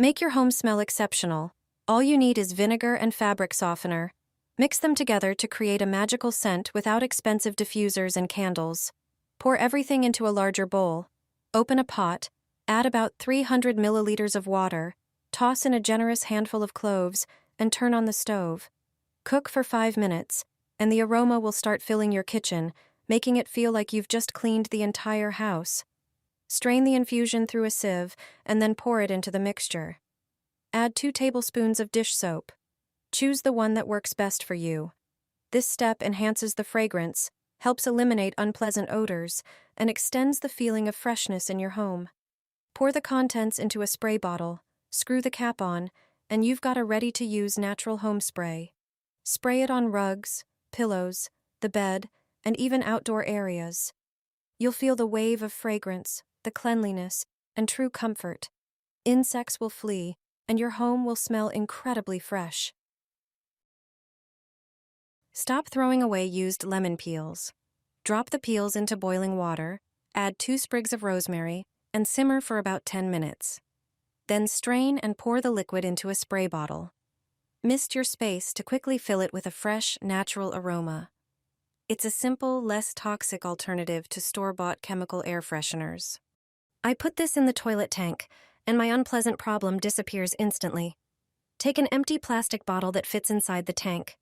Make your home smell exceptional. All you need is vinegar and fabric softener. Mix them together to create a magical scent without expensive diffusers and candles. Pour everything into a larger bowl. Open a pot, add about 300 milliliters of water, toss in a generous handful of cloves, and turn on the stove. Cook for 5 minutes, and the aroma will start filling your kitchen, making it feel like you've just cleaned the entire house. Strain the infusion through a sieve, and then pour it into the mixture. Add 2 tablespoons of dish soap. Choose the one that works best for you. This step enhances the fragrance, helps eliminate unpleasant odors, and extends the feeling of freshness in your home. Pour the contents into a spray bottle, screw the cap on, and you've got a ready-to-use natural home spray. Spray it on rugs, pillows, the bed, and even outdoor areas. You'll feel the wave of fragrance, the cleanliness, and true comfort. Insects will flee, and your home will smell incredibly fresh. Stop throwing away used lemon peels. Drop the peels into boiling water, add 2 sprigs of rosemary, and simmer for about 10 minutes. Then strain and pour the liquid into a spray bottle. Mist your space to quickly fill it with a fresh, natural aroma. It's a simple, less toxic alternative to store-bought chemical air fresheners. I put this in the toilet tank, and my unpleasant problem disappears instantly. Take an empty plastic bottle that fits inside the tank.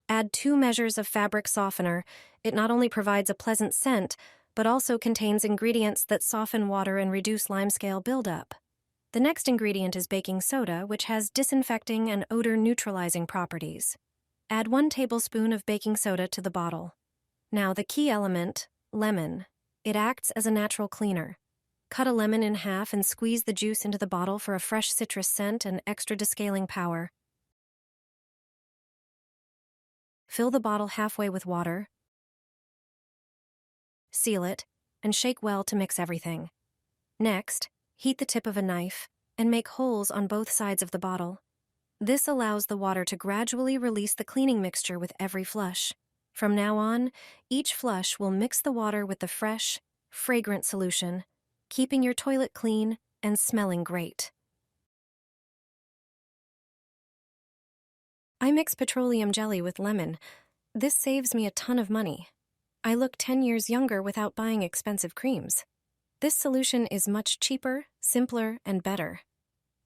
Add 2 measures of fabric softener. It not only provides a pleasant scent, but also contains ingredients that soften water and reduce limescale buildup. The next ingredient is baking soda, which has disinfecting and odor-neutralizing properties. Add 1 tablespoon of baking soda to the bottle. Now the key element, lemon. It acts as a natural cleaner. Cut a lemon in half and squeeze the juice into the bottle for a fresh citrus scent and extra descaling power. Fill the bottle halfway with water, seal it, and shake well to mix everything. Next, heat the tip of a knife and make holes on both sides of the bottle. This allows the water to gradually release the cleaning mixture with every flush. From now on, each flush will mix the water with the fresh, fragrant solution, keeping your toilet clean and smelling great. I mix petroleum jelly with lemon. This saves me a ton of money. I look 10 years younger without buying expensive creams. This solution is much cheaper, simpler, and better.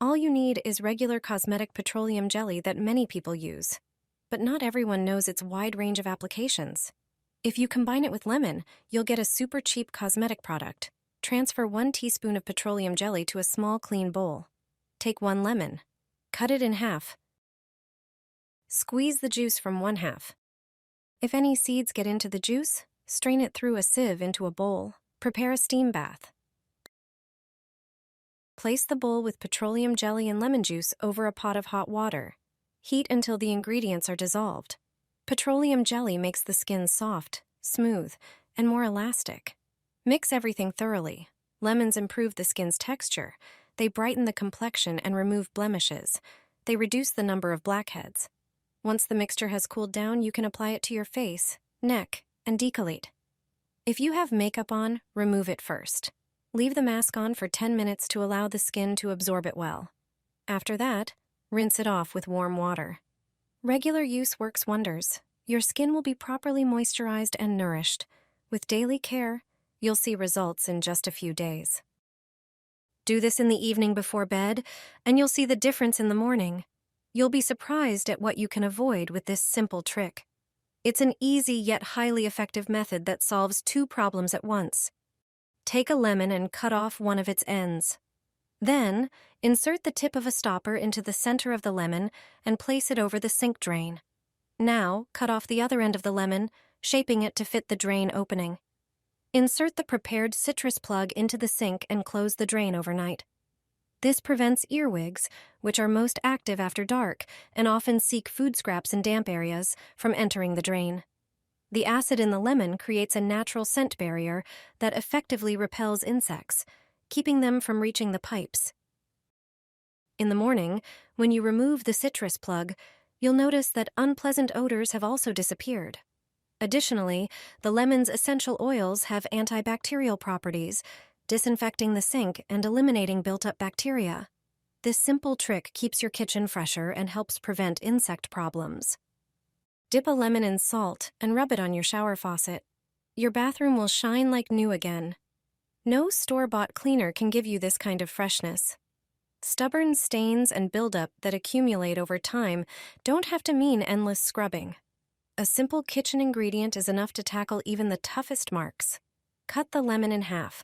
All you need is regular cosmetic petroleum jelly that many people use. But not everyone knows its wide range of applications. If you combine it with lemon, you'll get a super cheap cosmetic product. Transfer 1 teaspoon of petroleum jelly to a small clean bowl. Take 1 lemon. Cut it in half. Squeeze the juice from 1 half. If any seeds get into the juice, strain it through a sieve into a bowl. Prepare a steam bath. Place the bowl with petroleum jelly and lemon juice over a pot of hot water. Heat until the ingredients are dissolved. Petroleum jelly makes the skin soft, smooth, and more elastic. Mix everything thoroughly. Lemons improve the skin's texture. They brighten the complexion and remove blemishes. They reduce the number of blackheads. Once the mixture has cooled down, you can apply it to your face, neck, and decollete. If you have makeup on, remove it first. Leave the mask on for 10 minutes to allow the skin to absorb it well. After that, rinse it off with warm water. Regular use works wonders. Your skin will be properly moisturized and nourished. With daily care, you'll see results in just a few days. Do this in the evening before bed, and you'll see the difference in the morning. You'll be surprised at what you can avoid with this simple trick. It's an easy yet highly effective method that solves 2 problems at once. Take a lemon and cut off one of its ends. Then, insert the tip of a stopper into the center of the lemon and place it over the sink drain. Now, cut off the other end of the lemon, shaping it to fit the drain opening. Insert the prepared citrus plug into the sink and close the drain overnight. This prevents earwigs, which are most active after dark and often seek food scraps in damp areas, from entering the drain. The acid in the lemon creates a natural scent barrier that effectively repels insects, keeping them from reaching the pipes. In the morning, when you remove the citrus plug, you'll notice that unpleasant odors have also disappeared. Additionally, the lemon's essential oils have antibacterial properties, disinfecting the sink and eliminating built-up bacteria. This simple trick keeps your kitchen fresher and helps prevent insect problems. Dip a lemon in salt and rub it on your shower faucet. Your bathroom will shine like new again. No store-bought cleaner can give you this kind of freshness. Stubborn stains and buildup that accumulate over time don't have to mean endless scrubbing. A simple kitchen ingredient is enough to tackle even the toughest marks. Cut the lemon in half.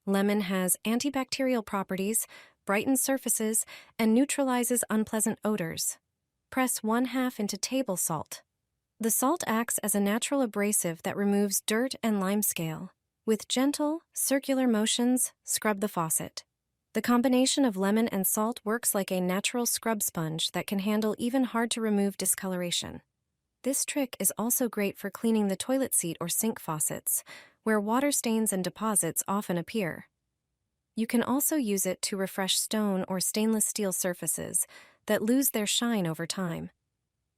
Lemon has antibacterial properties, brightens surfaces, and neutralizes unpleasant odors. Press 1/2 into table salt. The salt acts as a natural abrasive that removes dirt and limescale. With gentle, circular motions, scrub the faucet. The combination of lemon and salt works like a natural scrub sponge that can handle even hard-to-remove discoloration. This trick is also great for cleaning the toilet seat or sink faucets, where water stains and deposits often appear. You can also use it to refresh stone or stainless steel surfaces that lose their shine over time.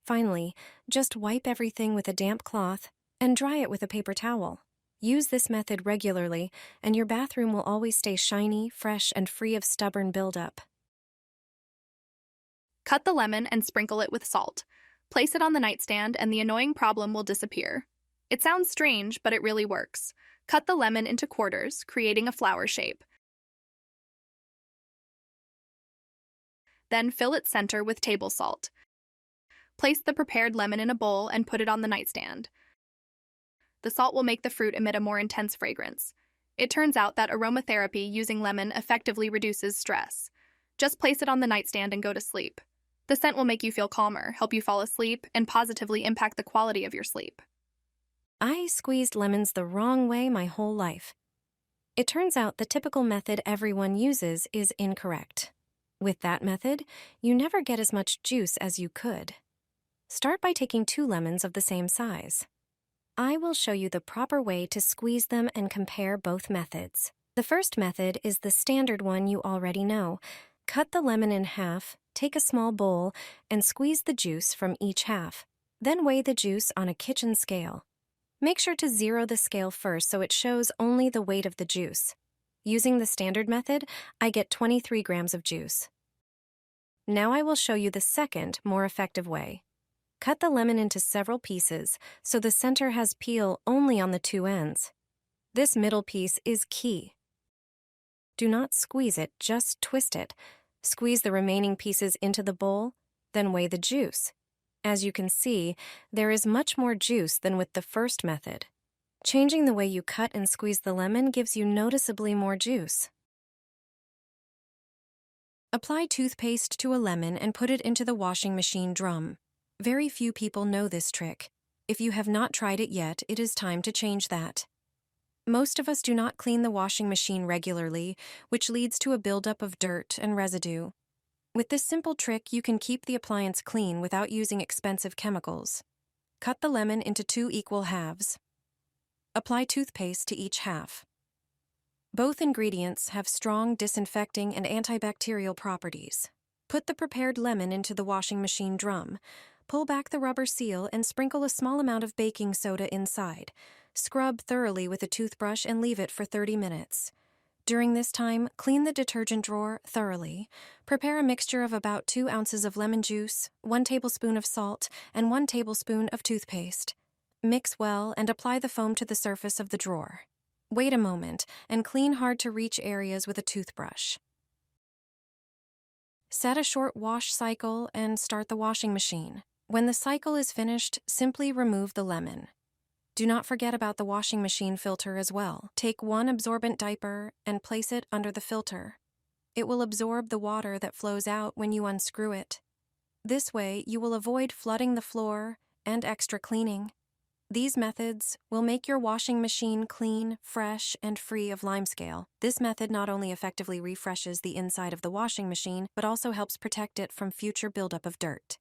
Finally, just wipe everything with a damp cloth and dry it with a paper towel. Use this method regularly, and your bathroom will always stay shiny, fresh, and free of stubborn buildup. Cut the lemon and sprinkle it with salt. Place it on the nightstand and the annoying problem will disappear. It sounds strange, but it really works. Cut the lemon into quarters, creating a flower shape. Then fill its center with table salt. Place the prepared lemon in a bowl and put it on the nightstand. The salt will make the fruit emit a more intense fragrance. It turns out that aromatherapy using lemon effectively reduces stress. Just place it on the nightstand and go to sleep. The scent will make you feel calmer, help you fall asleep, and positively impact the quality of your sleep. I squeezed lemons the wrong way my whole life. It turns out the typical method everyone uses is incorrect. With that method, you never get as much juice as you could. Start by taking 2 lemons of the same size. I will show you the proper way to squeeze them and compare both methods. The first method is the standard one you already know. Cut the lemon in half, take a small bowl, and squeeze the juice from each half. Then weigh the juice on a kitchen scale. Make sure to zero the scale first so it shows only the weight of the juice. Using the standard method, I get 23 grams of juice. Now I will show you the second, more effective way. Cut the lemon into several pieces so the center has peel only on the 2 ends. This middle piece is key. Do not squeeze it, just twist it. Squeeze the remaining pieces into the bowl, then weigh the juice. As you can see, there is much more juice than with the first method. Changing the way you cut and squeeze the lemon gives you noticeably more juice. Apply toothpaste to a lemon and put it into the washing machine drum. Very few people know this trick. If you have not tried it yet, it is time to change that. Most of us do not clean the washing machine regularly, which leads to a buildup of dirt and residue. With this simple trick, you can keep the appliance clean without using expensive chemicals. Cut the lemon into 2 equal halves. Apply toothpaste to each half. Both ingredients have strong disinfecting and antibacterial properties. Put the prepared lemon into the washing machine drum. Pull back the rubber seal and sprinkle a small amount of baking soda inside. Scrub thoroughly with a toothbrush and leave it for 30 minutes. During this time, clean the detergent drawer thoroughly. Prepare a mixture of about 2 ounces of lemon juice, 1 tablespoon of salt, and 1 tablespoon of toothpaste. Mix well and apply the foam to the surface of the drawer. Wait a moment and clean hard-to-reach areas with a toothbrush. Set a short wash cycle and start the washing machine. When the cycle is finished, simply remove the lemon. Do not forget about the washing machine filter as well. Take 1 absorbent diaper and place it under the filter. It will absorb the water that flows out when you unscrew it. This way, you will avoid flooding the floor and extra cleaning. These methods will make your washing machine clean, fresh, and free of limescale. This method not only effectively refreshes the inside of the washing machine, but also helps protect it from future buildup of dirt.